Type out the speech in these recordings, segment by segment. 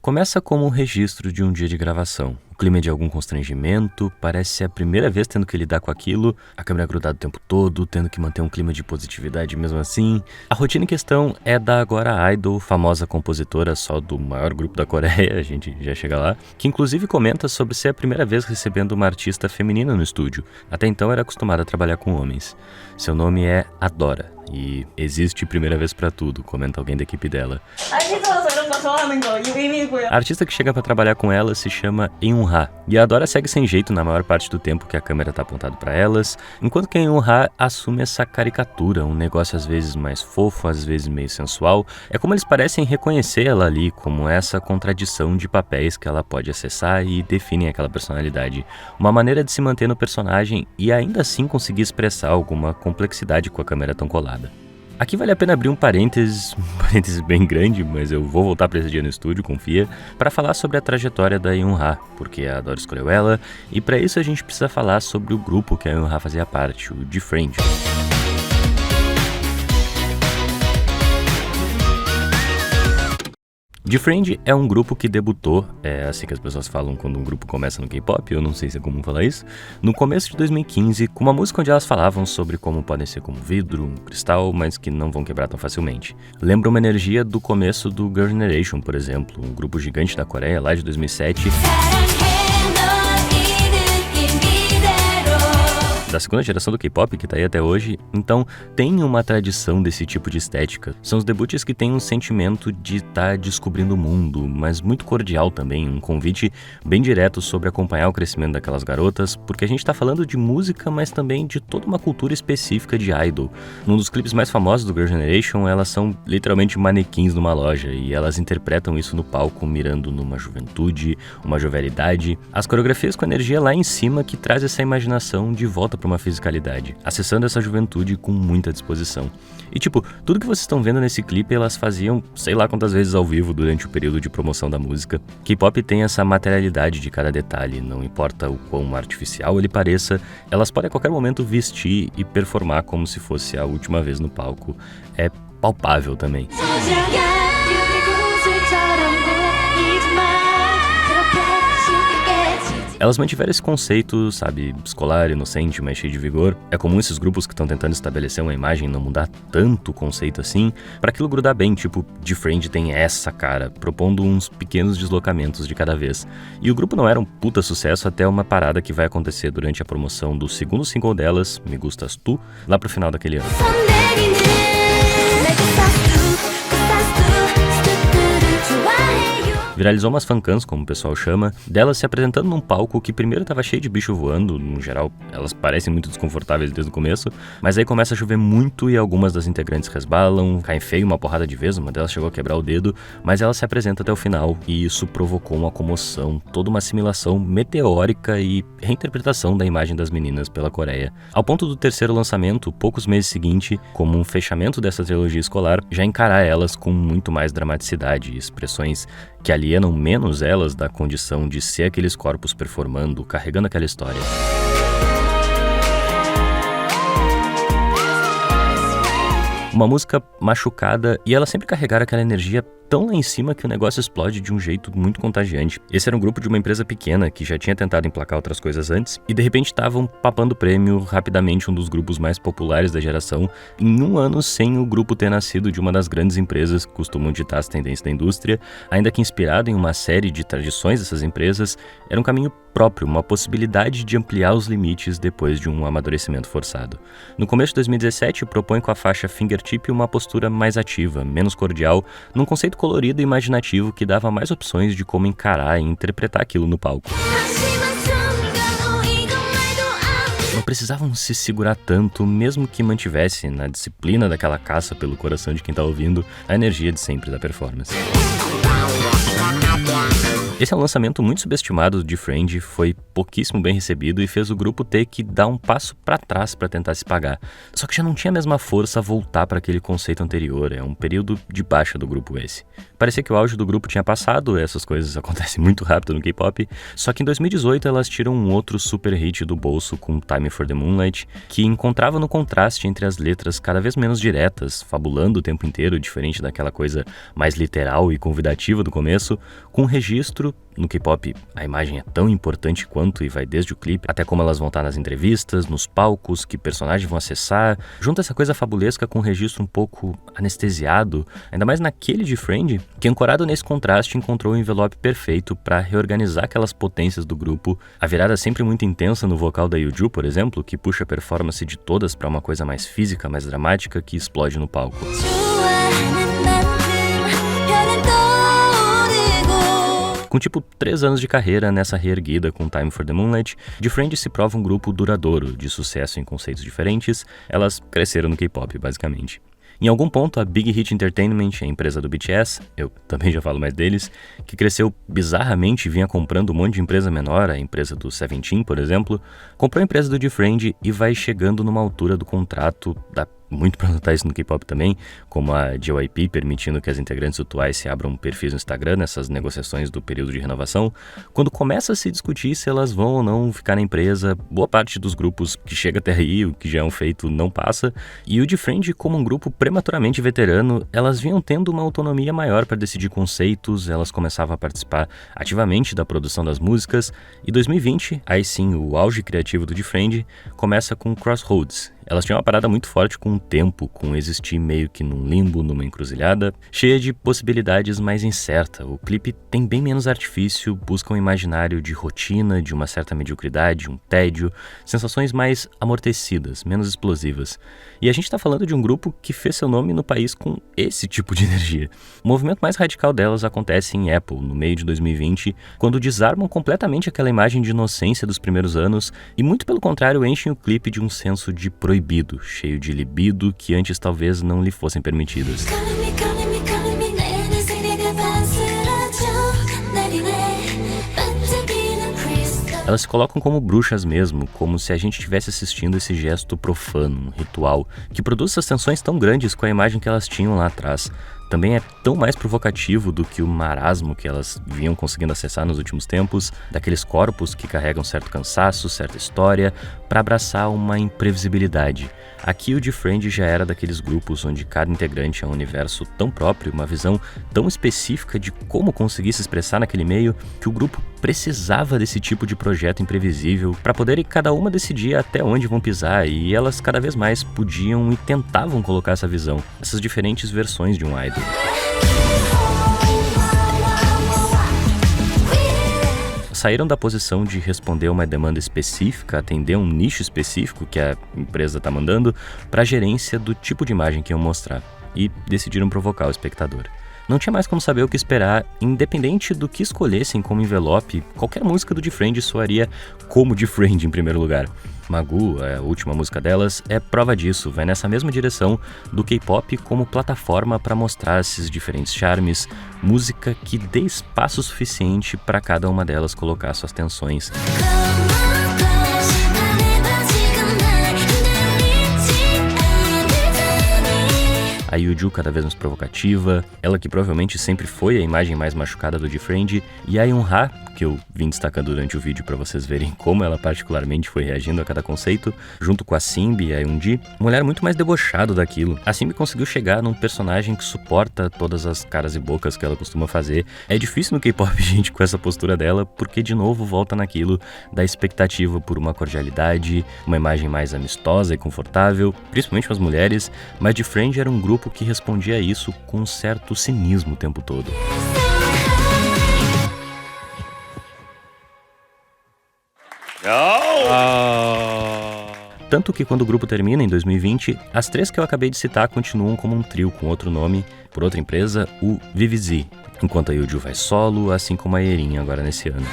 Começa como um registro de um dia de gravação. O clima é de algum constrangimento, parece ser a primeira vez tendo que lidar com aquilo, a câmera grudada o tempo todo, tendo que manter um clima de positividade mesmo assim. A rotina em questão é da agora idol, famosa compositora só do maior grupo da Coreia, a gente já chega lá, que inclusive comenta sobre ser a primeira vez recebendo uma artista feminina no estúdio. Até então era acostumada a trabalhar com homens. Seu nome é Adora. E existe primeira vez pra tudo, comenta alguém da equipe dela. A artista que chega pra trabalhar com ela se chama Eun-ha, e a Adora segue sem jeito na maior parte do tempo que a câmera tá apontada pra elas, enquanto que a Eun-ha assume essa caricatura, um negócio às vezes mais fofo, às vezes meio sensual. É como eles parecem reconhecer ela ali, como essa contradição de papéis que ela pode acessar e definem aquela personalidade. Uma maneira de se manter no personagem e ainda assim conseguir expressar alguma complexidade com a câmera tão colada. Aqui vale a pena abrir um parênteses bem grande, mas eu vou voltar para esse dia no estúdio, confia, para falar sobre a trajetória da Eun-ha, porque a Adora escolheu ela, e para isso a gente precisa falar sobre o grupo que a Eun-ha fazia parte, o D-Friend. D-Friend é um grupo que debutou, é assim que as pessoas falam quando um grupo começa no K-pop, eu não sei se é comum falar isso, no começo de 2015, com uma música onde elas falavam sobre como podem ser como vidro, um cristal, mas que não vão quebrar tão facilmente. Lembra uma energia do começo do Girl Generation, por exemplo, um grupo gigante da Coreia, lá de 2007, da segunda geração do K-pop, que tá aí até hoje, então tem uma tradição desse tipo de estética. São os debuts que têm um sentimento de estar descobrindo o mundo, mas muito cordial também, um convite bem direto sobre acompanhar o crescimento daquelas garotas, porque a gente tá falando de música, mas também de toda uma cultura específica de idol. Num dos clipes mais famosos do Girl Generation, elas são literalmente manequins numa loja, e elas interpretam isso no palco, mirando numa juventude, uma jovialidade. As coreografias com energia lá em cima que traz essa imaginação de volta uma fisicalidade, acessando essa juventude com muita disposição. E tipo, tudo que vocês estão vendo nesse clipe elas faziam sei lá quantas vezes ao vivo durante o período de promoção da música. K-pop tem essa materialidade de cada detalhe, não importa o quão artificial ele pareça, elas podem a qualquer momento vestir e performar como se fosse a última vez no palco. É palpável também. Elas mantiveram esse conceito, sabe, escolar, inocente, mas cheio de vigor. É comum esses grupos que estão tentando estabelecer uma imagem não mudar tanto o conceito assim, para aquilo grudar bem, tipo, D-Friend tem essa cara, propondo uns pequenos deslocamentos de cada vez. E o grupo não era um puta sucesso até uma parada que vai acontecer durante a promoção do segundo single delas, Me Gustas Tu, lá pro final daquele ano. Viralizou umas fancams, como o pessoal chama, delas se apresentando num palco que primeiro tava cheio de bicho voando, no geral elas parecem muito desconfortáveis desde o começo, mas aí começa a chover muito e algumas das integrantes resbalam, caem feio uma porrada de vez, uma delas chegou a quebrar o dedo, mas ela se apresenta até o final e isso provocou uma comoção, toda uma assimilação meteórica e reinterpretação da imagem das meninas pela Coreia. Ao ponto do terceiro lançamento, poucos meses seguinte, como um fechamento dessa trilogia escolar, já encarar elas com muito mais dramaticidade e expressões que alienam menos elas da condição de ser aqueles corpos performando, carregando aquela história. Uma música machucada e ela sempre carregaram aquela energia tão lá em cima que o negócio explode de um jeito muito contagiante. Esse era um grupo de uma empresa pequena que já tinha tentado emplacar outras coisas antes e de repente estavam papando prêmio rapidamente, um dos grupos mais populares da geração, em um ano sem o grupo ter nascido de uma das grandes empresas que costumam ditar as tendências da indústria, ainda que inspirado em uma série de tradições dessas empresas, era um caminho próprio, uma possibilidade de ampliar os limites depois de um amadurecimento forçado. No começo de 2017, propõe com a faixa Fingertip uma postura mais ativa, menos cordial, num conceito colorido e imaginativo que dava mais opções de como encarar e interpretar aquilo no palco. Não precisavam se segurar tanto, mesmo que mantivesse na disciplina daquela caça pelo coração de quem tá ouvindo, a energia de sempre da performance. Esse é um lançamento muito subestimado de Friend, foi pouquíssimo bem recebido e fez o grupo ter que dar um passo para trás para tentar se pagar. Só que já não tinha a mesma força voltar para aquele conceito anterior, é um período de baixa do grupo esse. Parecia que o auge do grupo tinha passado, essas coisas acontecem muito rápido no K-pop, só que em 2018 elas tiram um outro super hit do bolso com Time for the Moonlight, que encontrava no contraste entre as letras cada vez menos diretas, fabulando o tempo inteiro, diferente daquela coisa mais literal e convidativa do começo, com um registro. No K-pop, a imagem é tão importante quanto e vai desde o clipe até como elas vão estar nas entrevistas, nos palcos, que personagens vão acessar. Junta essa coisa fabulesca com um registro um pouco anestesiado, ainda mais naquele de Friend, que ancorado nesse contraste encontrou o envelope perfeito para reorganizar aquelas potências do grupo. A virada sempre muito intensa no vocal da Yoo-joo, por exemplo, que puxa a performance de todas para uma coisa mais física, mais dramática, que explode no palco. Com tipo 3 anos de carreira nessa reerguida com Time for the Moonlight, Friend se prova um grupo duradouro, de sucesso em conceitos diferentes, elas cresceram no K-pop, basicamente. Em algum ponto, a Big Hit Entertainment, a empresa do BTS, eu também já falo mais deles, que cresceu bizarramente e vinha comprando um monte de empresa menor, a empresa do Seventeen, por exemplo, comprou a empresa do Friend e vai chegando numa altura do contrato da muito pra notar isso no K-pop também, como a JYP permitindo que as integrantes do Twice abram perfis no Instagram nessas negociações do período de renovação. Quando começa a se discutir se elas vão ou não ficar na empresa, boa parte dos grupos que chega até aí, o que já é um feito, não passa. E o Friend, como um grupo prematuramente veterano, elas vinham tendo uma autonomia maior para decidir conceitos, elas começavam a participar ativamente da produção das músicas. E 2020, aí sim, o auge criativo do Friend começa com Crossroads. Elas tinham uma parada muito forte com o tempo, com existir meio que num limbo, numa encruzilhada, cheia de possibilidades mais incerta. O clipe tem bem menos artifício, busca um imaginário de rotina, de uma certa mediocridade, um tédio, sensações mais amortecidas, menos explosivas. E a gente tá falando de um grupo que fez seu nome no país com esse tipo de energia. O movimento mais radical delas acontece em Apple, no meio de 2020, quando desarmam completamente aquela imagem de inocência dos primeiros anos e, muito pelo contrário, enchem o clipe de um senso de proibido, cheio de libido que antes talvez não lhe fossem permitidas. Elas se colocam como bruxas mesmo, como se a gente estivesse assistindo esse gesto profano, um ritual, que produz essas tensões tão grandes com a imagem que elas tinham lá atrás. Também é tão mais provocativo do que o marasmo que elas vinham conseguindo acessar nos últimos tempos, daqueles corpos que carregam certo cansaço, certa história, para abraçar uma imprevisibilidade. Aqui o Friend já era daqueles grupos onde cada integrante é um universo tão próprio, uma visão tão específica de como conseguir se expressar naquele meio, que o grupo precisava desse tipo de projeto imprevisível para poder cada uma decidir até onde vão pisar, e elas cada vez mais podiam e tentavam colocar essa visão, essas diferentes versões de um idol. Saíram da posição de responder a uma demanda específica, atender um nicho específico que a empresa está mandando, para a gerência do tipo de imagem que iam mostrar, e decidiram provocar o espectador. Não tinha mais como saber o que esperar, independente do que escolhessem como envelope, qualquer música do Friend soaria como Friend em primeiro lugar. Magu, a última música delas, é prova disso, vai nessa mesma direção do K-pop como plataforma para mostrar esses diferentes charmes, música que dê espaço suficiente para cada uma delas colocar suas tensões. A Yoo-joo cada vez mais provocativa, ela que provavelmente sempre foi a imagem mais machucada do Friend, e a Yoon-ha, que eu vim destacando durante o vídeo para vocês verem como ela particularmente foi reagindo a cada conceito, junto com a Simbi e a Yoonji, mulher muito mais debochada daquilo. A Simbi conseguiu chegar num personagem que suporta todas as caras e bocas que ela costuma fazer. É difícil no K-pop, gente, com essa postura dela, porque de novo volta naquilo da expectativa por uma cordialidade, uma imagem mais amistosa e confortável, principalmente com as mulheres, mas Friend era um grupo que respondia a isso com um certo cinismo o tempo todo. Tanto que quando o grupo termina em 2020, as 3 que eu acabei de citar continuam como um trio com outro nome, por outra empresa, o VVZ, enquanto a Yoo-joo vai solo, assim como a Erin agora nesse ano.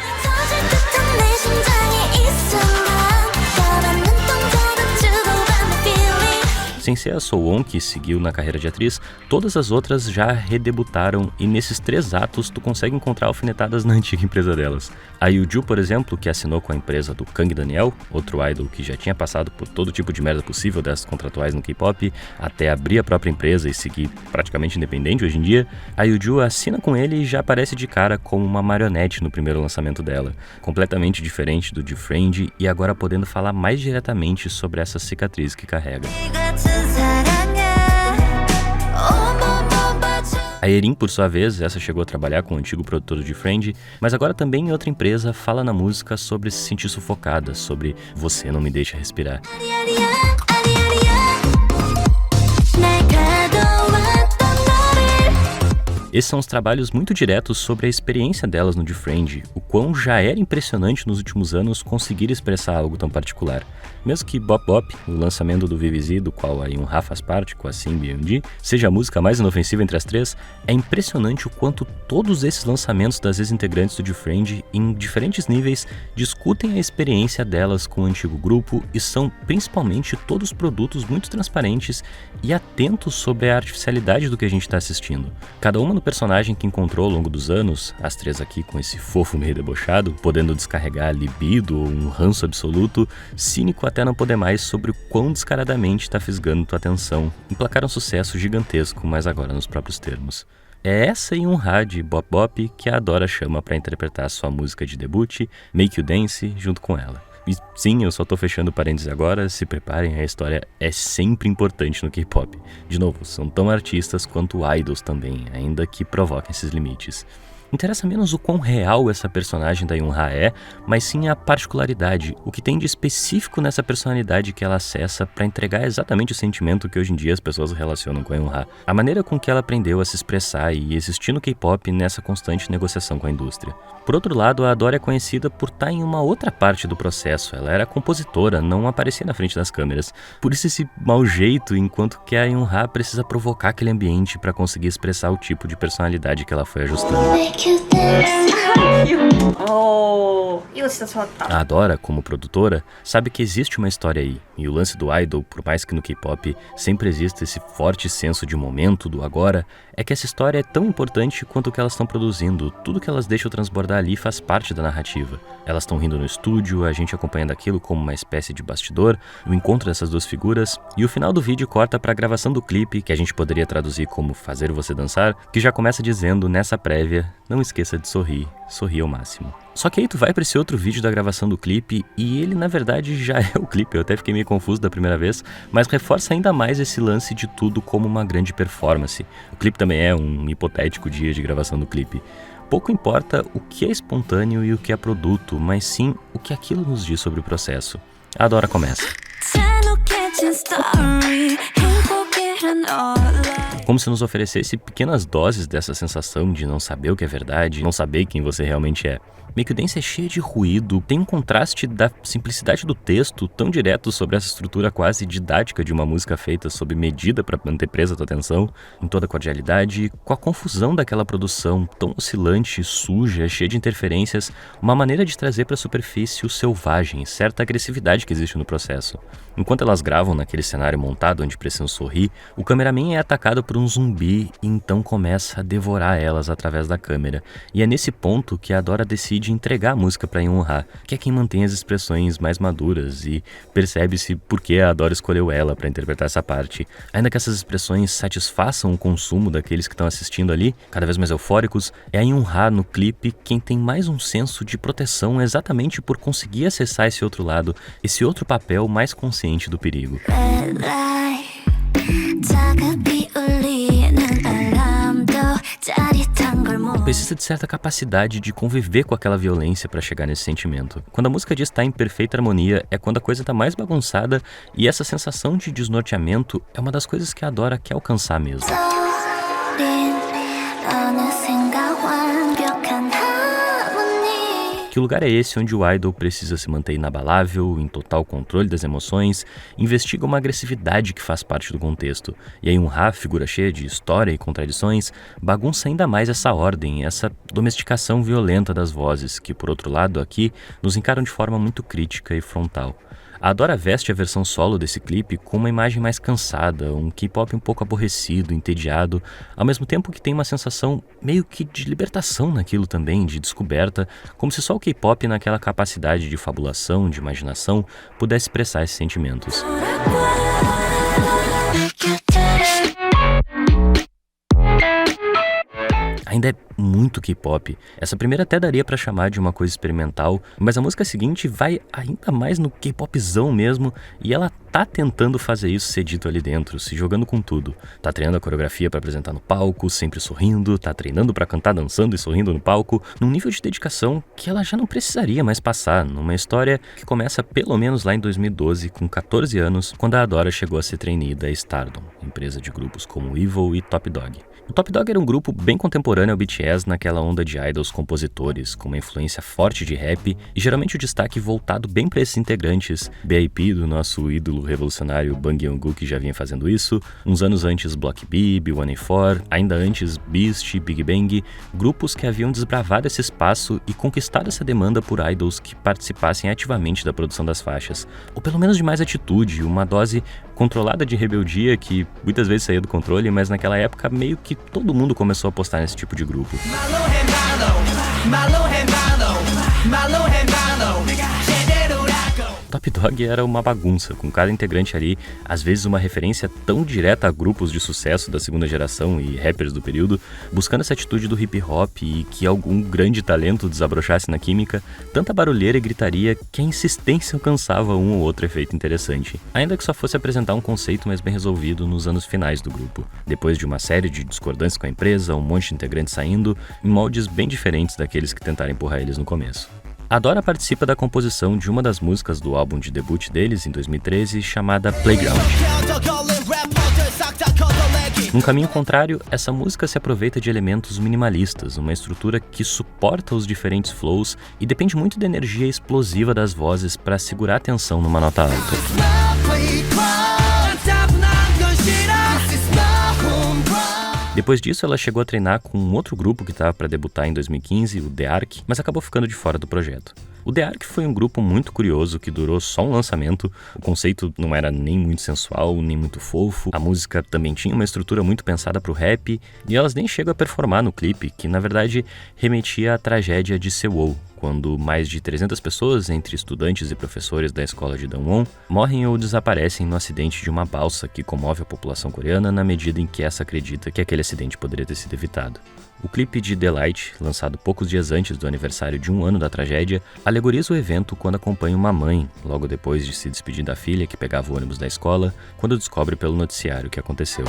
Sem ser a Sowon, que seguiu na carreira de atriz, todas as outras já redebutaram e nesses 3 atos tu consegue encontrar alfinetadas na antiga empresa delas. A Yuju, por exemplo, que assinou com a empresa do Kang Daniel, outro idol que já tinha passado por todo tipo de merda possível dessas contratuais no K-pop, até abrir a própria empresa e seguir praticamente independente hoje em dia, a Yuju assina com ele e já aparece de cara como uma marionete no primeiro lançamento dela, completamente diferente do de Friend e agora podendo falar mais diretamente sobre essa cicatriz que carrega. A Erin, por sua vez, essa chegou a trabalhar com o antigo produtor de Friend, mas agora também em outra empresa fala na música sobre se sentir sufocada, sobre você não me deixa respirar. Esses são os trabalhos muito diretos sobre a experiência delas no Friend, o quão já era impressionante nos últimos anos conseguir expressar algo tão particular. Mesmo que Bop Bop, o lançamento do VVZ, do qual a Yunha faz parte com a Simbi e Yoongi, seja a música mais inofensiva entre as 3, é impressionante o quanto todos esses lançamentos das ex-integrantes do Friend, em diferentes níveis, discutem a experiência delas com o antigo grupo e são principalmente todos produtos muito transparentes e atentos sobre a artificialidade do que a gente está assistindo. Cada uma no personagem que encontrou ao longo dos anos, as 3 aqui com esse fofo meio debochado, podendo descarregar a libido ou um ranço absoluto, cínico até não poder mais sobre o quão descaradamente está fisgando tua atenção, emplacaram um sucesso gigantesco, mas agora nos próprios termos. É essa Yunha de Bop Bop que a Adora chama para interpretar sua música de debut, Make You Dance, junto com ela. E sim, eu só tô fechando parênteses agora, se preparem, a história é sempre importante no K-pop. De novo, são tão artistas quanto idols também, ainda que provoquem esses limites. Interessa menos o quão real essa personagem da Yunha é, mas sim a particularidade, o que tem de específico nessa personalidade que ela acessa para entregar exatamente o sentimento que hoje em dia as pessoas relacionam com a Yunha. A maneira com que ela aprendeu a se expressar e existir no K-pop nessa constante negociação com a indústria. Por outro lado, a Adora é conhecida por estar em uma outra parte do processo, ela era compositora, não aparecia na frente das câmeras. Por isso esse mau jeito, enquanto que a Yunha precisa provocar aquele ambiente para conseguir expressar o tipo de personalidade que ela foi ajustando. A Adora, como produtora, sabe que existe uma história aí, e o lance do idol, por mais que no K-pop sempre exista esse forte senso de momento, do agora, é que essa história é tão importante quanto o que elas estão produzindo, tudo que elas deixam transbordar ali faz parte da narrativa. Elas estão rindo no estúdio, a gente acompanhando aquilo como uma espécie de bastidor, o encontro dessas 2 figuras, e o final do vídeo corta para a gravação do clipe, que a gente poderia traduzir como fazer você dançar, que já começa dizendo nessa prévia, não esqueça de sorrir, sorrir ao máximo. Só que aí tu vai pra esse outro vídeo da gravação do clipe e ele na verdade já é o clipe, eu até fiquei meio confuso da primeira vez, mas reforça ainda mais esse lance de tudo como uma grande performance. O clipe também é um hipotético dia de gravação do clipe. Pouco importa o que é espontâneo e o que é produto, mas sim o que aquilo nos diz sobre o processo. A Adora começa. Como se nos oferecesse pequenas doses dessa sensação de não saber o que é verdade, não saber quem você realmente é. Make You Dance é cheia de ruído, tem um contraste da simplicidade do texto tão direto sobre essa estrutura quase didática de uma música feita sob medida para manter presa a tua atenção, em toda a cordialidade, com a confusão daquela produção tão oscilante, suja, cheia de interferências, uma maneira de trazer para a superfície o selvagem, certa agressividade que existe no processo. Enquanto elas gravam naquele cenário montado onde precisam sorrir, o cameraman é atacado por um zumbi e então começa a devorar elas através da câmera. E é nesse ponto que a Adora decide entregar a música para Yunha, que é quem mantém as expressões mais maduras, e percebe-se por que a Adora escolheu ela para interpretar essa parte. Ainda que essas expressões satisfaçam o consumo daqueles que estão assistindo ali, cada vez mais eufóricos, é a Yunha no clipe quem tem mais um senso de proteção exatamente por conseguir acessar esse outro lado, esse outro papel mais consciente do perigo. Precisa de certa capacidade de conviver com aquela violência para chegar nesse sentimento. Quando a música diz estar em perfeita harmonia, é quando a coisa está mais bagunçada e essa sensação de desnorteamento é uma das coisas que a Adora quer alcançar mesmo. Que lugar é esse onde o idol precisa se manter inabalável, em total controle das emoções, investiga uma agressividade que faz parte do contexto, e aí Yunha, figura cheia de história e contradições, bagunça ainda mais essa ordem, essa domesticação violenta das vozes, que por outro lado aqui nos encaram de forma muito crítica e frontal. A Adora veste a versão solo desse clipe com uma imagem mais cansada, um K-pop um pouco aborrecido, entediado, ao mesmo tempo que tem uma sensação meio que de libertação naquilo também, de descoberta, como se só o K-pop naquela capacidade de fabulação, de imaginação, pudesse expressar esses sentimentos. Ainda é muito K-pop. Essa primeira até daria pra chamar de uma coisa experimental, mas a música seguinte vai ainda mais no K-popzão mesmo, e ela tá tentando fazer isso ser dito ali dentro, se jogando com tudo. Tá treinando a coreografia pra apresentar no palco, sempre sorrindo, tá treinando pra cantar dançando e sorrindo no palco, num nível de dedicação que ela já não precisaria mais passar, numa história que começa pelo menos lá em 2012, com 14 anos, quando a Adora chegou a ser trainee da Stardom, empresa de grupos como EVIL e Top Dog. O Top Dog era um grupo bem contemporâneo ao BTS naquela onda de idols compositores, com uma influência forte de rap e geralmente o destaque voltado bem para esses integrantes. BIP, do nosso ídolo revolucionário Bang Young-gu, já vinha fazendo isso, uns anos antes Block B, B1A4, ainda antes Beast, Big Bang, grupos que haviam desbravado esse espaço e conquistado essa demanda por idols que participassem ativamente da produção das faixas, ou pelo menos de mais atitude, uma dose controlada de rebeldia que muitas vezes saía do controle, mas naquela época meio que todo mundo começou a apostar nesse tipo de grupo. Top Dog era uma bagunça, com cada integrante ali, às vezes uma referência tão direta a grupos de sucesso da segunda geração e rappers do período, buscando essa atitude do hip hop e que algum grande talento desabrochasse na química, tanta barulheira e gritaria que a insistência alcançava um ou outro efeito interessante, ainda que só fosse apresentar um conceito mais bem resolvido nos anos finais do grupo, depois de uma série de discordâncias com a empresa, um monte de integrantes saindo, em moldes bem diferentes daqueles que tentaram empurrar eles no começo. A Adora participa da composição de uma das músicas do álbum de debut deles, em 2013, chamada Playground. Num caminho contrário, essa música se aproveita de elementos minimalistas, uma estrutura que suporta os diferentes flows e depende muito da energia explosiva das vozes para segurar a atenção numa nota alta. Depois disso, ela chegou a treinar com um outro grupo que estava para debutar em 2015, o The Ark, mas acabou ficando de fora do projeto. O The Ark foi um grupo muito curioso que durou só um lançamento, o conceito não era nem muito sensual, nem muito fofo, a música também tinha uma estrutura muito pensada para o rap, e elas nem chegam a performar no clipe, que na verdade remetia à tragédia de Sewol, quando mais de 300 pessoas, entre estudantes e professores da escola de Dangwon, morrem ou desaparecem no acidente de uma balsa que comove a população coreana na medida em que essa acredita que aquele acidente poderia ter sido evitado. O clipe de The Light, lançado poucos dias antes do aniversário de um ano da tragédia, alegoriza o evento quando acompanha uma mãe, logo depois de se despedir da filha que pegava o ônibus da escola, quando descobre pelo noticiário o que aconteceu.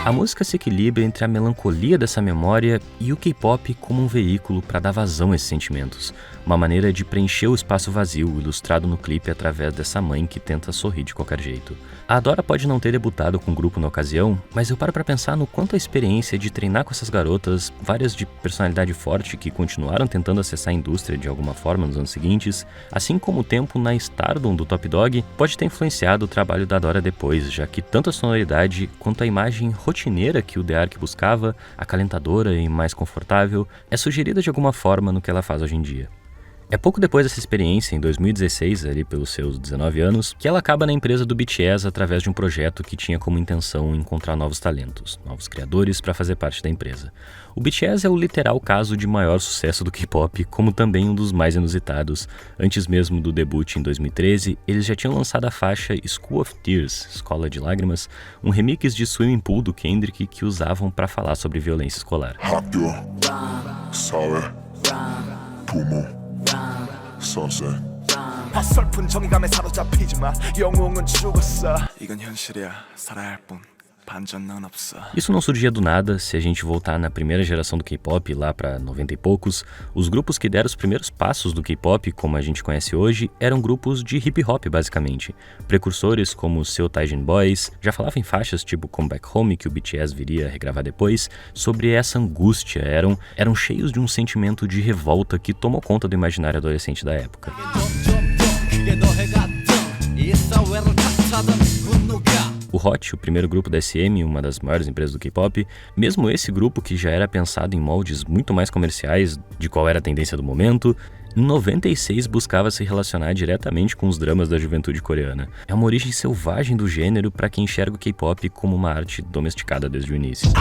A música se equilibra entre a melancolia dessa memória e o K-pop como um veículo para dar vazão a esses sentimentos, uma maneira de preencher o espaço vazio ilustrado no clipe através dessa mãe que tenta sorrir de qualquer jeito. A Adora pode não ter debutado com o grupo na ocasião, mas eu paro para pensar no quanto a experiência de treinar com essas garotas, várias de personalidade forte que continuaram tentando acessar a indústria de alguma forma nos anos seguintes, assim como o tempo na Stardom do Top Dog, pode ter influenciado o trabalho da Adora depois, já que tanto a sonoridade quanto a imagem rotineira que o The Ark buscava, acalentadora e mais confortável, é sugerida de alguma forma no que ela faz hoje em dia. É pouco depois dessa experiência, em 2016, ali pelos seus 19 anos, que ela acaba na empresa do BTS através de um projeto que tinha como intenção encontrar novos talentos, novos criadores para fazer parte da empresa. O BTS é o literal caso de maior sucesso do K-pop, como também um dos mais inusitados. Antes mesmo do debut em 2013, eles já tinham lançado a faixa School of Tears, Escola de Lágrimas, um remix de Swimming Pool do Kendrick que usavam para falar sobre violência escolar. 어설픈 정의감에 사로잡히지 마. 영웅은 죽었어. 이건 현실이야. 살아야 할 뿐. 반전은 없어. Isso não surgia do nada. Se a gente voltar na primeira geração do K-pop, lá para 90 e poucos, os grupos que deram os primeiros passos do K-pop, como a gente conhece hoje, eram grupos de hip hop, basicamente. Precursores como Seo Taijin Boys já falavam em faixas tipo Come Back Home, que o BTS viria a regravar depois, sobre essa angústia. Eram cheios de um sentimento de revolta que tomou conta do imaginário adolescente da época. O Hot, o primeiro grupo da SM, uma das maiores empresas do K-pop, mesmo esse grupo que já era pensado em moldes muito mais comerciais de qual era a tendência do momento, em 96 buscava se relacionar diretamente com os dramas da juventude coreana. É uma origem selvagem do gênero para quem enxerga o K-pop como uma arte domesticada desde o início.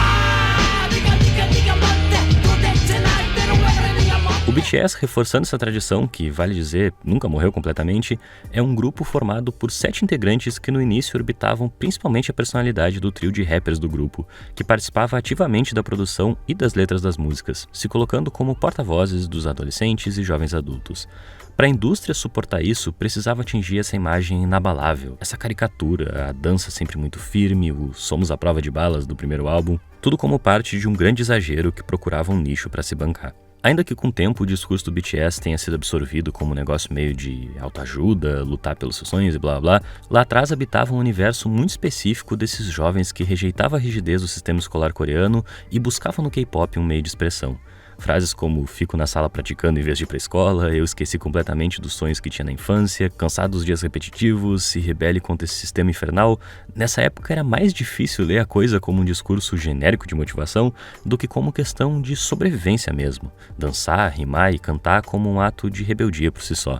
O BTS, reforçando essa tradição, que vale dizer, nunca morreu completamente, é um grupo formado por 7 integrantes que no início orbitavam principalmente a personalidade do trio de rappers do grupo, que participava ativamente da produção e das letras das músicas, se colocando como porta-vozes dos adolescentes e jovens adultos. Para a indústria suportar isso, precisava atingir essa imagem inabalável, essa caricatura, a dança sempre muito firme, o somos à prova de balas do primeiro álbum, tudo como parte de um grande exagero que procurava um nicho para se bancar. Ainda que com o tempo o discurso do BTS tenha sido absorvido como um negócio meio de autoajuda, lutar pelos seus sonhos e blá blá, lá atrás habitava um universo muito específico desses jovens que rejeitavam a rigidez do sistema escolar coreano e buscavam no K-pop um meio de expressão. Frases como fico na sala praticando em vez de ir pra escola, eu esqueci completamente dos sonhos que tinha na infância, cansado dos dias repetitivos, se rebele contra esse sistema infernal. Nessa época era mais difícil ler a coisa como um discurso genérico de motivação do que como questão de sobrevivência mesmo. Dançar, rimar e cantar como um ato de rebeldia por si só.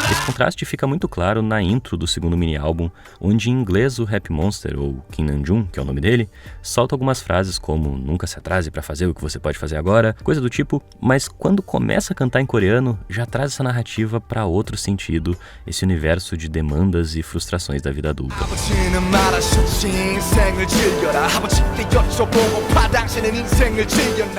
Esse contraste fica muito claro na intro do segundo mini-álbum, onde em inglês o Rap Monster, ou Kim Namjoon, que é o nome dele, solta algumas frases como nunca se atrase pra fazer o que você pode fazer agora, coisa do tipo, mas quando começa a cantar em coreano, já traz essa narrativa pra outro sentido, esse universo de demandas e frustrações da vida adulta.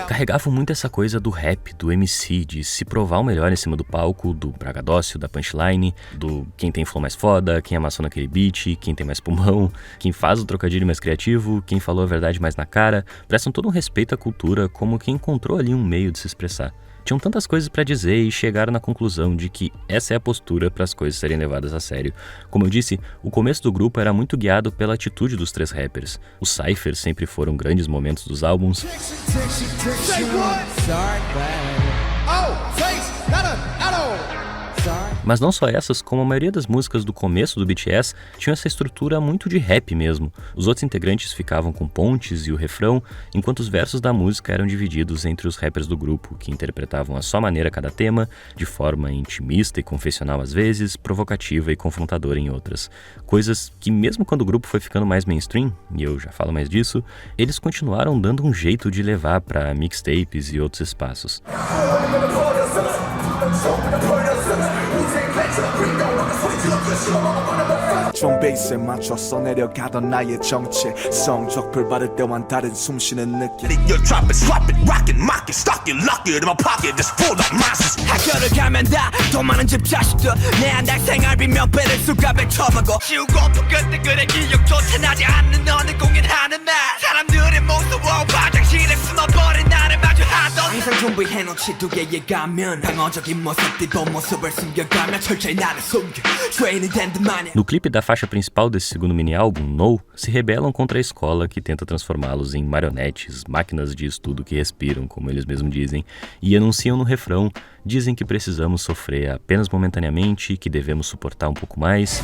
Carregavam muito essa coisa do rap, do MC, de se provar o melhor em cima do palco, do bragadócio, da punchline, do quem tem flow mais foda, quem amassou naquele beat, quem tem mais pulmão, quem faz o trocadilho mais criativo, quem falou a verdade mais na cara, prestam todo um respeito à cultura como quem encontrou ali um meio de se expressar. Tinham tantas coisas pra dizer e chegaram na conclusão de que essa é a postura para as coisas serem levadas a sério. Como eu disse, o começo do grupo era muito guiado pela atitude dos 3 rappers. Os cyphers sempre foram grandes momentos dos álbuns. Mas não só essas, como a maioria das músicas do começo do BTS tinham essa estrutura muito de rap mesmo. Os outros integrantes ficavam com pontes e o refrão, enquanto os versos da música eram divididos entre os rappers do grupo, que interpretavam à sua maneira cada tema, de forma intimista e confessional às vezes, provocativa e confrontadora em outras. Coisas que mesmo quando o grupo foi ficando mais mainstream, e eu já falo mais disso, eles continuaram dando um jeito de levar para mixtapes e outros espaços. 좀 베이스에 맞춰서 내려가던 나의 정체 성적표 받을 때만 다른 숨쉬는 느낌 You're dropping, swap it, rock it, mock it, stock it, lock it in my pocket Just full of masses 학교를 가면 다 더 많은 집 자식들 내 한달 생활비 몇 배를 수갑에 쳐박고 지우고픈 그때그의 기억조차 나지 않는 너는 공연하는 날 사람들의 무서워 화장실에 숨어버린 나를 마주하던 항상 준비해놓지 두 개의 가면 방어적인 모습들 본 모습을 숨겨가며 철저히 나를 숨겨 죄인이 된 듯 마냥 No clipe da faixa principal desse segundo mini-álbum, No, se rebelam contra a escola que tenta transformá-los em marionetes, máquinas de estudo que respiram, como eles mesmos dizem, e anunciam no refrão, dizem que precisamos sofrer apenas momentaneamente, que devemos suportar um pouco mais.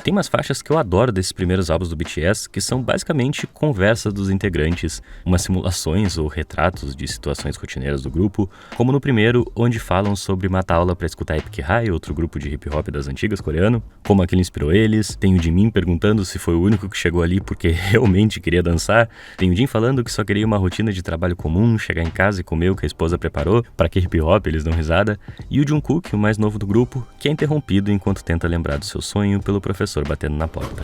Tem umas faixas que eu adoro desses primeiros álbuns do BTS, que são basicamente conversas dos integrantes, umas simulações ou retratos de situações rotineiras do grupo, como no primeiro, onde falam sobre matar aula pra escutar Epic High, outro grupo de hip hop das antigas coreano, como aquele inspirou eles, tem o Jimin perguntando se foi o único que chegou ali porque realmente queria dançar, tem o Jin falando que só queria uma rotina de trabalho comum, chegar em casa e comer o que a esposa preparou, para que hip hop eles dão risada, e o Jungkook, o mais novo do grupo, que é interrompido enquanto tenta lembrar do seu sonho pelo professor batendo na porta.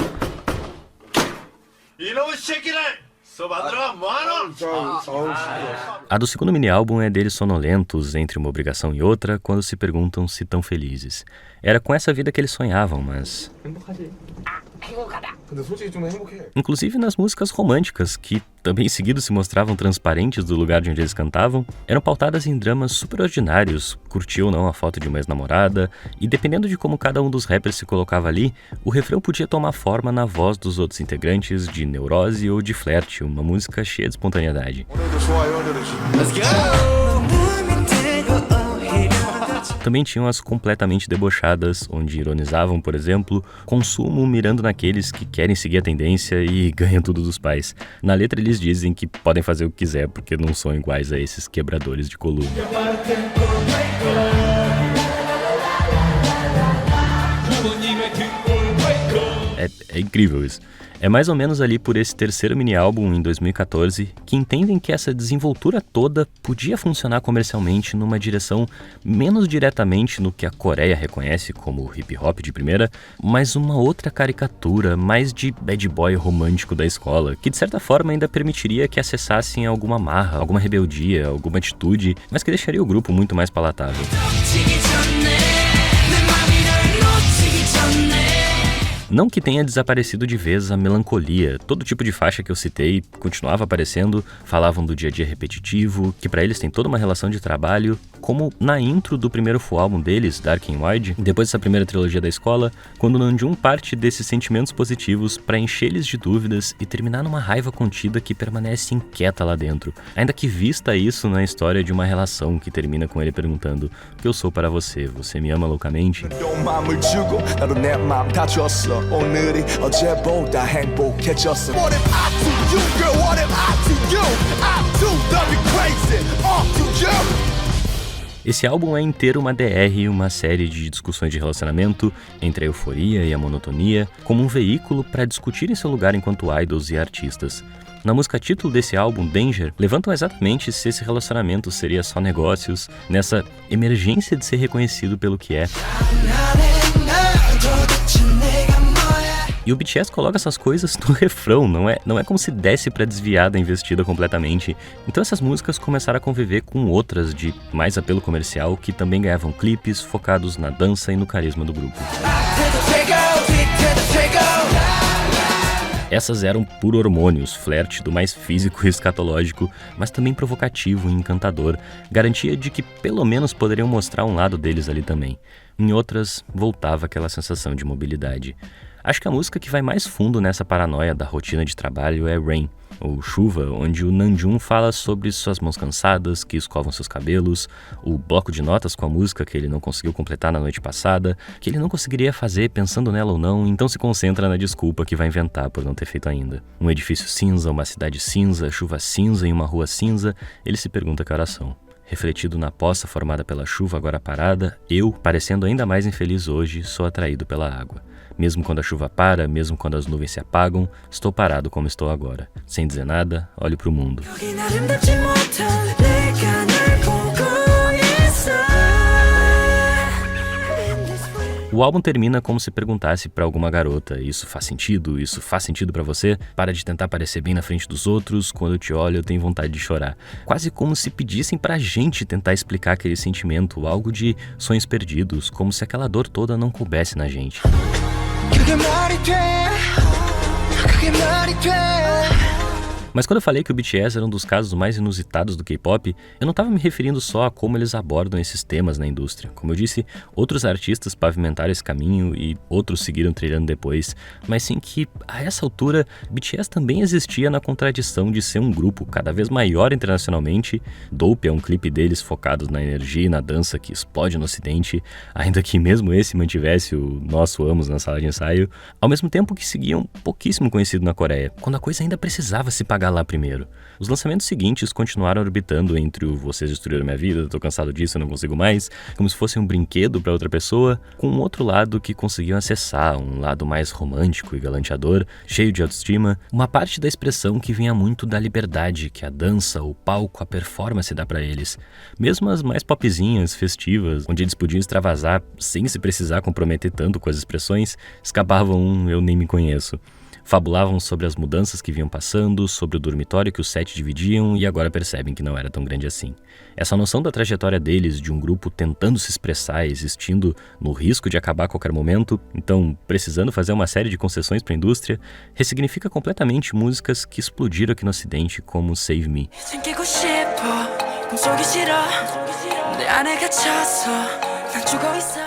A do segundo mini-álbum é deles sonolentos entre uma obrigação e outra quando se perguntam se tão felizes. Era com essa vida que eles sonhavam, mas... Inclusive nas músicas românticas, que também em seguida se mostravam transparentes do lugar de onde eles cantavam, eram pautadas em dramas super ordinários, curtia ou não a foto de uma ex-namorada, e dependendo de como cada um dos rappers se colocava ali, o refrão podia tomar forma na voz dos outros integrantes de neurose ou de flerte, uma música cheia de espontaneidade. Também tinham as completamente debochadas, onde ironizavam, por exemplo, consumo mirando naqueles que querem seguir a tendência e ganham tudo dos pais. Na letra eles dizem que podem fazer o que quiser porque não são iguais a esses quebradores de coluna. É incrível isso. É mais ou menos ali por esse terceiro mini-álbum, em 2014, que entendem que essa desenvoltura toda podia funcionar comercialmente numa direção menos diretamente no que a Coreia reconhece como hip-hop de primeira, mas uma outra caricatura, mais de bad boy romântico da escola, que de certa forma ainda permitiria que acessassem alguma marra, alguma rebeldia, alguma atitude, mas que deixaria o grupo muito mais palatável. Não que tenha desaparecido de vez a melancolia, todo tipo de faixa que eu citei continuava aparecendo, falavam do dia a dia repetitivo, que pra eles tem toda uma relação de trabalho, como na intro do primeiro full álbum deles, Dark and Wide, depois dessa primeira trilogia da escola, quando Namjoon parte desses sentimentos positivos pra encher eles de dúvidas e terminar numa raiva contida que permanece inquieta lá dentro, ainda que vista isso na história de uma relação que termina com ele perguntando: o que eu sou para você? Você me ama loucamente? 오늘이 어제보다 행복해졌어. What am I to you, girl? What am I to you? I'm too love you crazy. To you. Esse álbum é inteiro uma DR, uma série de discussões de relacionamento entre a euforia e a monotonia, como um veículo para discutirem seu lugar enquanto idols e artistas. Na música título desse álbum, Danger, levantam exatamente se esse relacionamento seria só negócios, nessa emergência de ser reconhecido pelo que é. E o BTS coloca essas coisas no refrão, não é como se desse pra desviar da investida completamente. Então essas músicas começaram a conviver com outras de mais apelo comercial que também ganhavam clipes focados na dança e no carisma do grupo. Essas eram puro hormônios, flerte do mais físico e escatológico, mas também provocativo e encantador, garantia de que pelo menos poderiam mostrar um lado deles ali também. Em outras, voltava aquela sensação de mobilidade. Acho que a música que vai mais fundo nessa paranoia da rotina de trabalho é Rain, ou Chuva, onde o Namjoon fala sobre suas mãos cansadas que escovam seus cabelos, o bloco de notas com a música que ele não conseguiu completar na noite passada, que ele não conseguiria fazer pensando nela ou não, então se concentra na desculpa que vai inventar por não ter feito ainda. Um edifício cinza, uma cidade cinza, chuva cinza em uma rua cinza, ele se pergunta que horas são. Refletido na poça formada pela chuva agora parada, eu, parecendo ainda mais infeliz hoje, sou atraído pela água. Mesmo quando a chuva para, mesmo quando as nuvens se apagam, estou parado como estou agora. Sem dizer nada, olho pro mundo. O álbum termina como se perguntasse pra alguma garota: isso faz sentido? Isso faz sentido pra você? Para de tentar parecer bem na frente dos outros, quando eu te olho eu tenho vontade de chorar. Quase como se pedissem pra gente tentar explicar aquele sentimento, algo de sonhos perdidos, como se aquela dor toda não coubesse na gente. Mas quando eu falei que o BTS era um dos casos mais inusitados do K-pop, eu não estava me referindo só a como eles abordam esses temas na indústria. Como eu disse, outros artistas pavimentaram esse caminho e outros seguiram trilhando depois, mas sim que, a essa altura, BTS também existia na contradição de ser um grupo cada vez maior internacionalmente. Dope é um clipe deles focado na energia e na dança que explode no ocidente, ainda que mesmo esse mantivesse o nosso amos na sala de ensaio, ao mesmo tempo que seguiam pouquíssimo conhecido na Coreia, quando a coisa ainda precisava se pagar lá primeiro. Os lançamentos seguintes continuaram orbitando entre o "vocês destruíram minha vida, tô cansado disso, eu não consigo mais", como se fosse um brinquedo para outra pessoa, com um outro lado que conseguiam acessar, um lado mais romântico e galanteador, cheio de autoestima, uma parte da expressão que vinha muito da liberdade que a dança, o palco, a performance dá para eles. Mesmo as mais popzinhas, festivas, onde eles podiam extravasar sem se precisar comprometer tanto com as expressões, escapavam um "eu nem me conheço". Fabulavam sobre as mudanças que vinham passando, sobre o dormitório que os 7 dividiam e agora percebem que não era tão grande assim. Essa noção da trajetória deles, de um grupo tentando se expressar, existindo no risco de acabar a qualquer momento, então precisando fazer uma série de concessões para a indústria, ressignifica completamente músicas que explodiram aqui no ocidente como Save Me.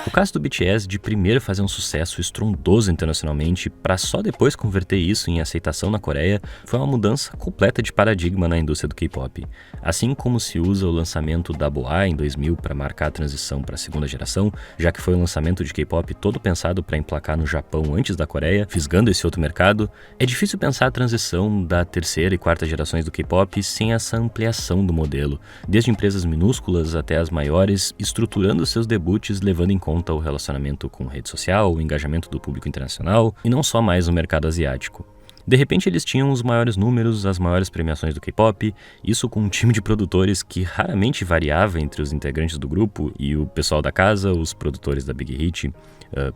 O caso do BTS de primeiro fazer um sucesso estrondoso internacionalmente para só depois converter isso em aceitação na Coreia foi uma mudança completa de paradigma na indústria do K-pop. Assim como se usa o lançamento da Boa em 2000 para marcar a transição para a segunda geração, já que foi um lançamento de K-pop todo pensado para emplacar no Japão antes da Coreia, fisgando esse outro mercado, é difícil pensar a transição da terceira e quarta gerações do K-pop sem essa ampliação do modelo, desde empresas minúsculas até as maiores, estruturando seus debuts levando em conta o relacionamento com rede social, o engajamento do público internacional e não só mais o mercado asiático. De repente eles tinham os maiores números, as maiores premiações do K-pop, isso com um time de produtores que raramente variava entre os integrantes do grupo e o pessoal da casa, os produtores da Big Hit,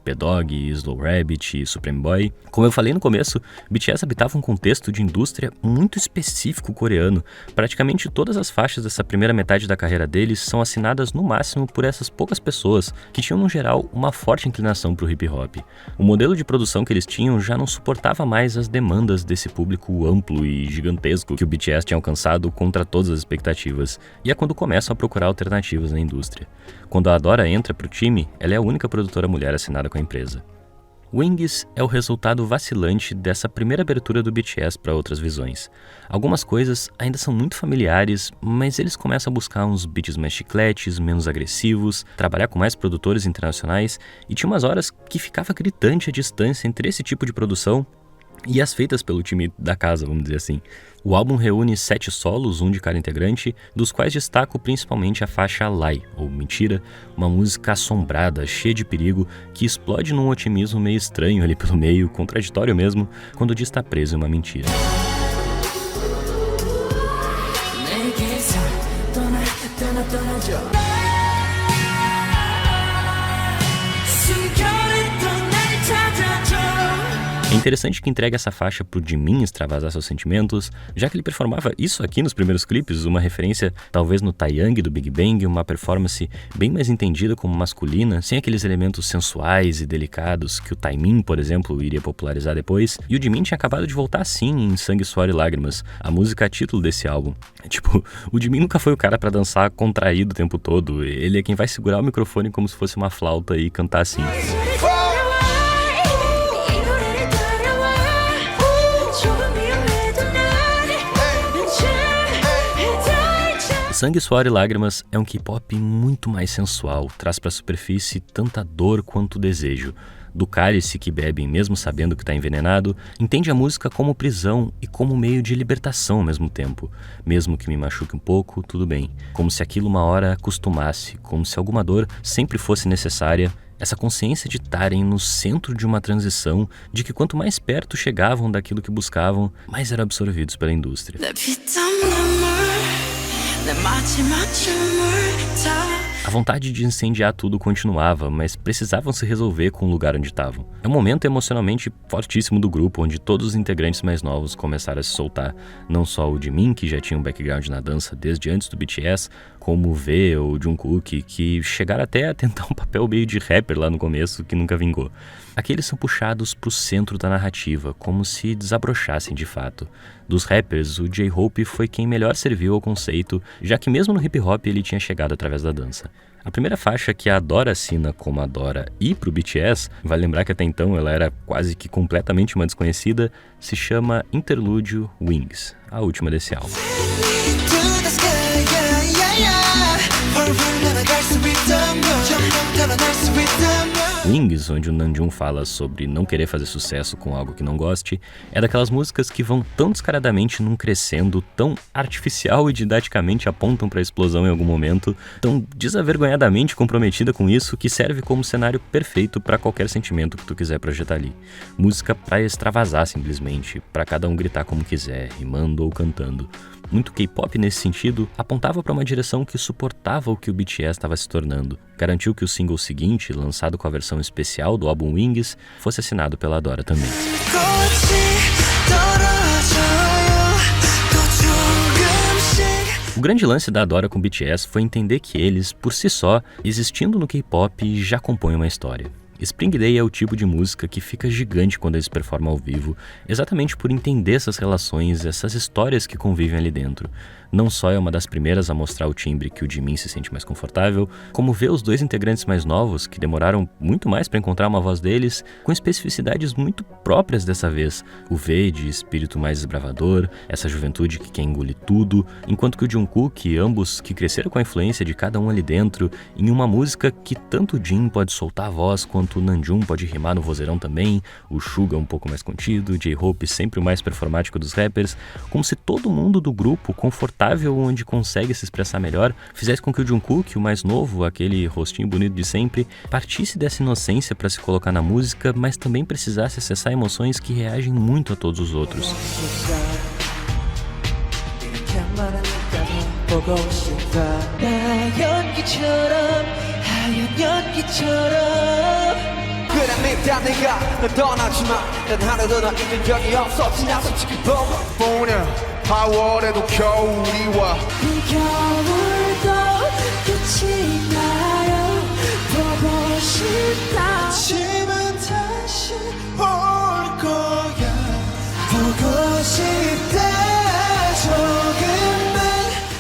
P-Dog, Slow Rabbit e Supreme Boy. Como eu falei no começo, BTS habitava um contexto de indústria muito específico coreano. Praticamente todas as faixas dessa primeira metade da carreira deles são assinadas no máximo por essas poucas pessoas, que tinham no geral uma forte inclinação para o hip hop. O modelo de produção que eles tinham já não suportava mais as demandas desse público amplo e gigantesco que o BTS tinha alcançado contra todas as expectativas, e é quando começam a procurar alternativas na indústria. Quando a Adora entra para o time, ela é a única produtora mulher assinada com a empresa. Wings é o resultado vacilante dessa primeira abertura do BTS para outras visões. Algumas coisas ainda são muito familiares, mas eles começam a buscar uns beats mais chicletes, menos agressivos, trabalhar com mais produtores internacionais, e tinha umas horas que ficava gritante a distância entre esse tipo de produção e as feitas pelo time da casa, vamos dizer assim. O álbum reúne 7 solos, um de cada integrante, dos quais destaco principalmente a faixa Lie, ou Mentira, uma música assombrada, cheia de perigo, que explode num otimismo meio estranho ali pelo meio, contraditório mesmo, quando diz estar preso em uma mentira. É interessante que entregue essa faixa pro Jimin extravasar seus sentimentos, já que ele performava isso aqui nos primeiros clipes, uma referência talvez no Taeyang do Big Bang, uma performance bem mais entendida como masculina, sem aqueles elementos sensuais e delicados que o Taemin, por exemplo, iria popularizar depois. E o Jimin tinha acabado de voltar sim em Sangue, Suor e Lágrimas, a música título desse álbum. Tipo, o Jimin nunca foi o cara pra dançar contraído o tempo todo, ele é quem vai segurar o microfone como se fosse uma flauta e cantar assim. Sangue, Suor e Lágrimas é um K-pop muito mais sensual, traz pra superfície tanta dor quanto desejo. Do cálice que bebem mesmo sabendo que está envenenado, entende a música como prisão e como meio de libertação ao mesmo tempo. Mesmo que me machuque um pouco, tudo bem. Como se aquilo uma hora acostumasse, como se alguma dor sempre fosse necessária. Essa consciência de estarem no centro de uma transição, de que quanto mais perto chegavam daquilo que buscavam, mais eram absorvidos pela indústria. A vontade de incendiar tudo continuava, mas precisavam se resolver com o lugar onde estavam. É um momento emocionalmente fortíssimo do grupo, onde todos os integrantes mais novos começaram a se soltar. Não só o Jimin, que já tinha um background na dança desde antes do BTS, como o V ou o Jungkook, que chegaram até a tentar um papel meio de rapper lá no começo, que nunca vingou. Aqui eles são puxados para o centro da narrativa, como se desabrochassem de fato. Dos rappers, o J-Hope foi quem melhor serviu ao conceito, já que mesmo no hip hop ele tinha chegado através da dança. A primeira faixa que a Adora assina como Adora e pro BTS, vai lembrar que até então ela era quase que completamente uma desconhecida, se chama Interlúdio Wings, a última desse álbum. Wings, onde o Namjoon fala sobre não querer fazer sucesso com algo que não goste, é daquelas músicas que vão tão descaradamente num crescendo, tão artificial e didaticamente apontam para a explosão em algum momento, tão desavergonhadamente comprometida com isso, que serve como cenário perfeito para qualquer sentimento que tu quiser projetar ali. Música para extravasar simplesmente, para cada um gritar como quiser, rimando ou cantando. Muito K-pop nesse sentido apontava para uma direção que suportava o que o BTS estava se tornando. Garantiu que o single seguinte, lançado com a versão especial do álbum Wings, fosse assinado pela Adora também. O grande lance da Adora com o BTS foi entender que eles, por si só, existindo no K-pop, já compõem uma história. Spring Day é o tipo de música que fica gigante quando eles performam ao vivo, exatamente por entender essas relações, essas histórias que convivem ali dentro. Não só é uma das primeiras a mostrar o timbre que o Jimin se sente mais confortável, como vê os dois integrantes mais novos, que demoraram muito mais para encontrar uma voz deles, com especificidades muito próprias dessa vez. O V de espírito mais desbravador, essa juventude que quer engolir tudo, enquanto que o Jungkook, ambos que cresceram com a influência de cada um ali dentro, em uma música que tanto o Jin pode soltar a voz, quanto o Namjoon pode rimar no vozeirão também, o Suga um pouco mais contido, o J-Hope sempre o mais performático dos rappers, como se todo mundo do grupo, confortável onde consegue se expressar melhor, fizesse com que o Jungkook, o mais novo, aquele rostinho bonito de sempre, partisse dessa inocência para se colocar na música, mas também precisasse acessar emoções que reagem muito a todos os outros. 파월에도 겨울이 와 겨울도 끝이 나요 보고 싶다 지금 다시 올 거야 보고 싶다 조금만.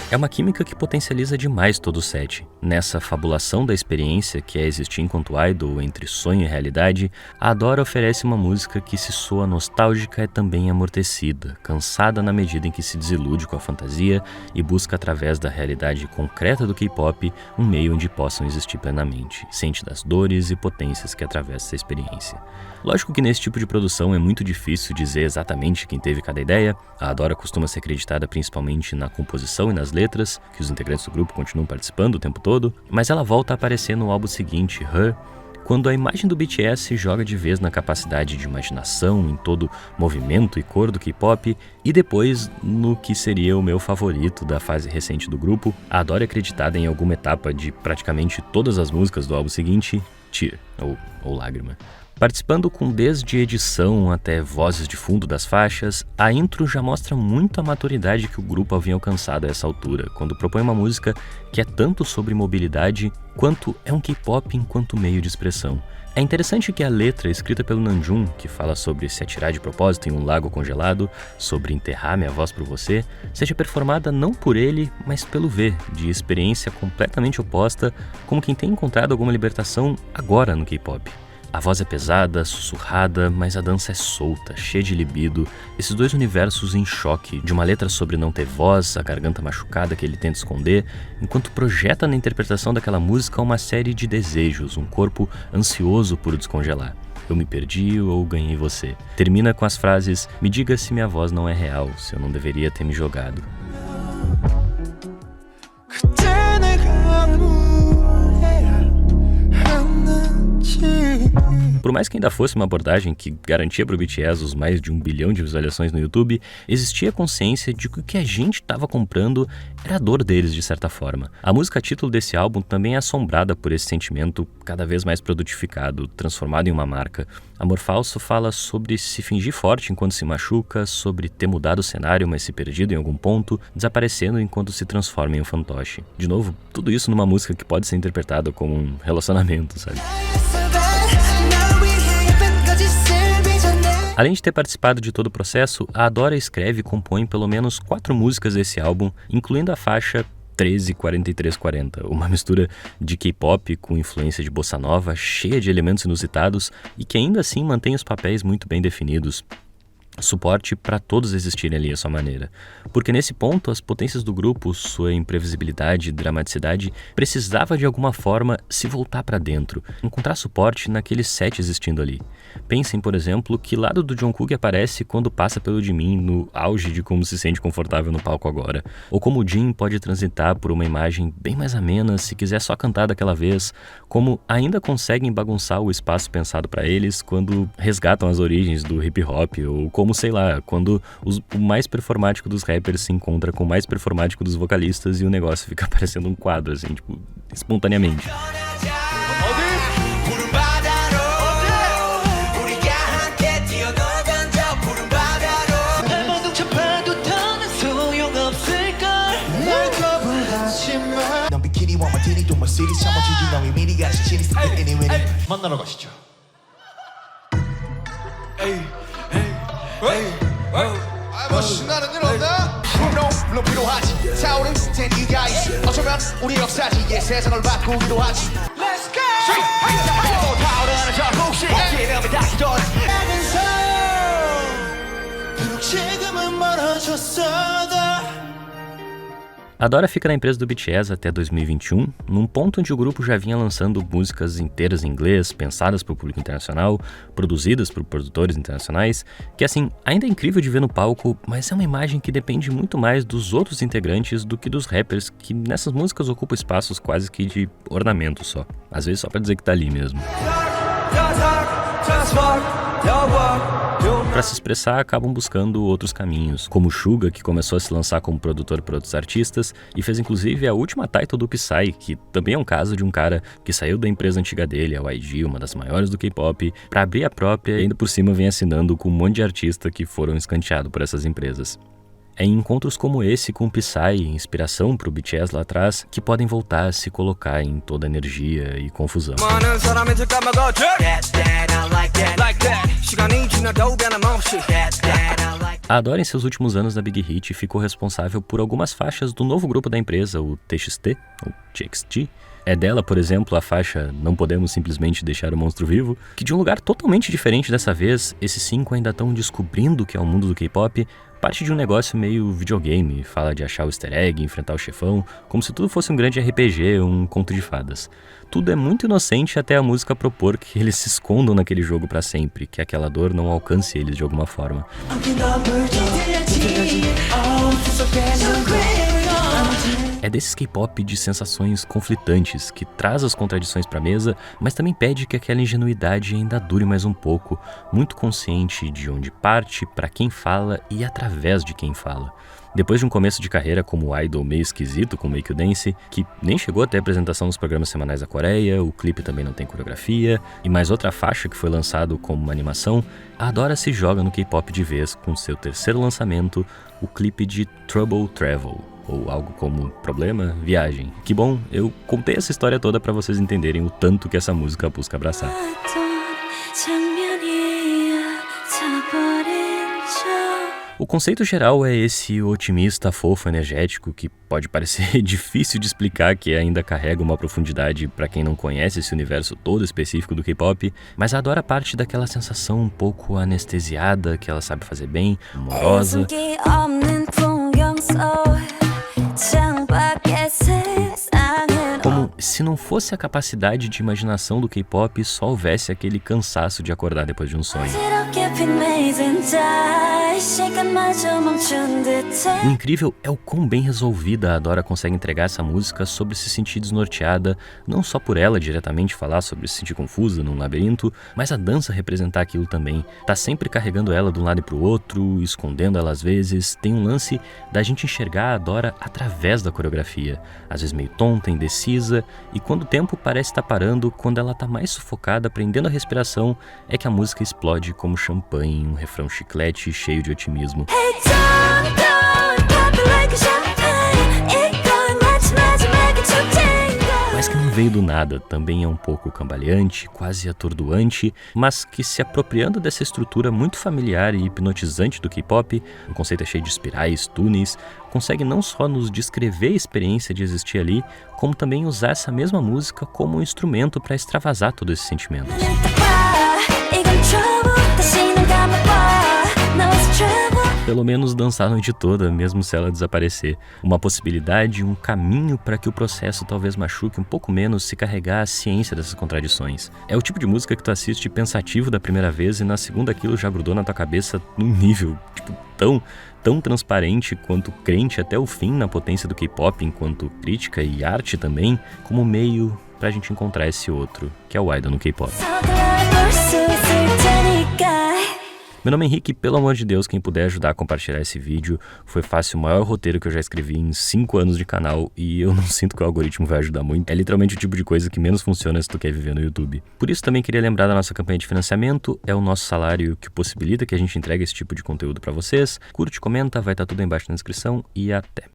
É uma química que potencializa demais todo o set. Nessa fabulação da experiência que é existir enquanto idol entre sonho e realidade, a Adora oferece uma música que se soa nostálgica e também amortecida, cansada na medida em que se desilude com a fantasia e busca através da realidade concreta do K-pop um meio onde possam existir plenamente, ciente das dores e potências que atravessa essa experiência. Lógico que nesse tipo de produção é muito difícil dizer exatamente quem teve cada ideia. A Adora costuma ser acreditada principalmente na composição e nas letras, que os integrantes do grupo continuam participando o tempo todo, mas ela volta a aparecer no álbum seguinte, Her, quando a imagem do BTS joga de vez na capacidade de imaginação, em todo movimento e cor do K-pop, e depois no que seria o meu favorito da fase recente do grupo, a Adora é acreditada em alguma etapa de praticamente todas as músicas do álbum seguinte, Tear, ou Lágrima. Participando com desde edição até vozes de fundo das faixas, a intro já mostra muito a maturidade que o grupo havia alcançado a essa altura, quando propõe uma música que é tanto sobre mobilidade, quanto é um K-pop enquanto meio de expressão. É interessante que a letra, escrita pelo Namjoon, que fala sobre se atirar de propósito em um lago congelado, sobre enterrar minha voz por você, seja performada não por ele, mas pelo V, de experiência completamente oposta, como quem tem encontrado alguma libertação agora no K-pop. A voz é pesada, sussurrada, mas a dança é solta, cheia de libido, esses dois universos em choque, de uma letra sobre não ter voz, a garganta machucada que ele tenta esconder, enquanto projeta na interpretação daquela música uma série de desejos, um corpo ansioso por descongelar. Eu me perdi ou ganhei você. Termina com as frases, me diga se minha voz não é real, se eu não deveria ter me jogado. Por mais que ainda fosse uma abordagem que garantia para o BTS os mais de 1 bilhão de visualizações no YouTube, existia a consciência de que o que a gente estava comprando era a dor deles de certa forma. A música título desse álbum também é assombrada por esse sentimento cada vez mais produtificado, transformado em uma marca. Amor Falso fala sobre se fingir forte enquanto se machuca, sobre ter mudado o cenário mas se perdido em algum ponto, desaparecendo enquanto se transforma em um fantoche. De novo, tudo isso numa música que pode ser interpretada como um relacionamento, sabe? Além de ter participado de todo o processo, a Adora escreve e compõe pelo menos 4 músicas desse álbum, incluindo a faixa 134340, uma mistura de K-pop com influência de bossa nova, cheia de elementos inusitados e que ainda assim mantém os papéis muito bem definidos. Suporte para todos existirem ali à sua maneira. Porque nesse ponto, as potências do grupo, sua imprevisibilidade e dramaticidade, precisava de alguma forma se voltar para dentro, encontrar suporte naquele set existindo ali. Pensem, por exemplo, que lado do Jungkook aparece quando passa pelo Jimin no auge de como se sente confortável no palco agora, ou como o Jin pode transitar por uma imagem bem mais amena se quiser só cantar daquela vez, como ainda conseguem bagunçar o espaço pensado para eles quando resgatam as origens do hip hop, ou como, sei lá, quando o mais performático dos rappers se encontra com o mais performático dos vocalistas e o negócio fica parecendo um quadro, assim, tipo, espontaneamente. 만나러 가시죠. 뭐 신나는 일 없나? 물론 필요하지 타오른 텐디가 어쩌면 우리 역사지 세상을 바꾸기도 하지 Let's go! 또 타오르는 저 혹시 기념이 다시 돌아 비록 지금은 멀어졌어도 A Dora fica na empresa do BTS até 2021, num ponto onde o grupo já vinha lançando músicas inteiras em inglês, pensadas para o público internacional, produzidas por produtores internacionais, que assim, ainda é incrível de ver no palco, mas é uma imagem que depende muito mais dos outros integrantes do que dos rappers, que nessas músicas ocupam espaços quase que de ornamento só, às vezes só para dizer que tá ali mesmo. Para se expressar, acabam buscando outros caminhos, como o Suga, que começou a se lançar como produtor para outros artistas e fez inclusive a última title do Psy, que também é um caso de um cara que saiu da empresa antiga dele, a YG, uma das maiores do K-pop, para abrir a própria e ainda por cima vem assinando com um monte de artistas que foram escanteados por essas empresas. É em encontros como esse com o Psy, inspiração para o BTS lá atrás, que podem voltar a se colocar em toda a energia e confusão. A Dora, em seus últimos anos na Big Hit, ficou responsável por algumas faixas do novo grupo da empresa, o TXT, ou TXT. É dela, por exemplo, a faixa Não Podemos Simplesmente Deixar o Monstro Vivo, que de um lugar totalmente diferente dessa vez, esses 5 ainda estão descobrindo o que é o mundo do K-pop, parte de um negócio meio videogame, fala de achar o easter egg, enfrentar o chefão, como se tudo fosse um grande RPG, um conto de fadas. Tudo é muito inocente até a música propor que eles se escondam naquele jogo pra sempre, que aquela dor não alcance eles de alguma forma. É desses K-pop de sensações conflitantes, que traz as contradições pra mesa, mas também pede que aquela ingenuidade ainda dure mais um pouco, muito consciente de onde parte, pra quem fala e através de quem fala. Depois de um começo de carreira como idol meio esquisito com Make You Dance, que nem chegou a ter apresentação nos programas semanais da Coreia, o clipe também não tem coreografia, e mais outra faixa que foi lançado como uma animação, a Dora se joga no K-pop de vez com seu terceiro lançamento, o clipe de Trouble Travel, ou algo como Problema, Viagem. Que bom, eu contei essa história toda pra vocês entenderem o tanto que essa música busca abraçar. O conceito geral é esse otimista, fofo, energético, que pode parecer difícil de explicar, que ainda carrega uma profundidade para quem não conhece esse universo todo específico do K-pop, mas adora parte daquela sensação um pouco anestesiada, que ela sabe fazer bem, amorosa. Como se não fosse a capacidade de imaginação do K-pop, só houvesse aquele cansaço de acordar depois de um sonho. O incrível é o quão bem resolvida a Dora consegue entregar essa música sobre se sentir desnorteada, não só por ela diretamente falar sobre se sentir confusa num labirinto, mas a dança representar aquilo também. Tá sempre carregando ela de um lado e pro outro, escondendo ela às vezes. Tem um lance da gente enxergar a Dora através da coreografia, às vezes meio tonta, indecisa, e quando o tempo parece estar parando, quando ela tá mais sufocada, prendendo a respiração, é que a música explode como champanhe, um refrão chiclete cheio de otimismo. Mas que não veio do nada, também é um pouco cambaleante, quase atordoante, mas que se apropriando dessa estrutura muito familiar e hipnotizante do K-pop, um conceito cheio de espirais, túneis, consegue não só nos descrever a experiência de existir ali, como também usar essa mesma música como um instrumento para extravasar todo esse sentimento. Pelo menos dançar a noite toda, mesmo se ela desaparecer. Uma possibilidade, um caminho para que o processo talvez machuque um pouco menos se carregar a ciência dessas contradições. É o tipo de música que tu assiste pensativo da primeira vez e na segunda aquilo já grudou na tua cabeça num nível, tão transparente quanto crente até o fim na potência do K-pop enquanto crítica e arte também, como meio pra gente encontrar esse outro, que é o idol no K-pop. Meu nome é Henrique, pelo amor de Deus, quem puder ajudar a compartilhar esse vídeo. Foi fácil, o maior roteiro que eu já escrevi em 5 anos de canal e eu não sinto que o algoritmo vai ajudar muito. É literalmente o tipo de coisa que menos funciona se tu quer viver no YouTube. Por isso também queria lembrar da nossa campanha de financiamento, é o nosso salário que possibilita que a gente entregue esse tipo de conteúdo pra vocês. Curte, comenta, vai estar tudo aí embaixo na descrição e até!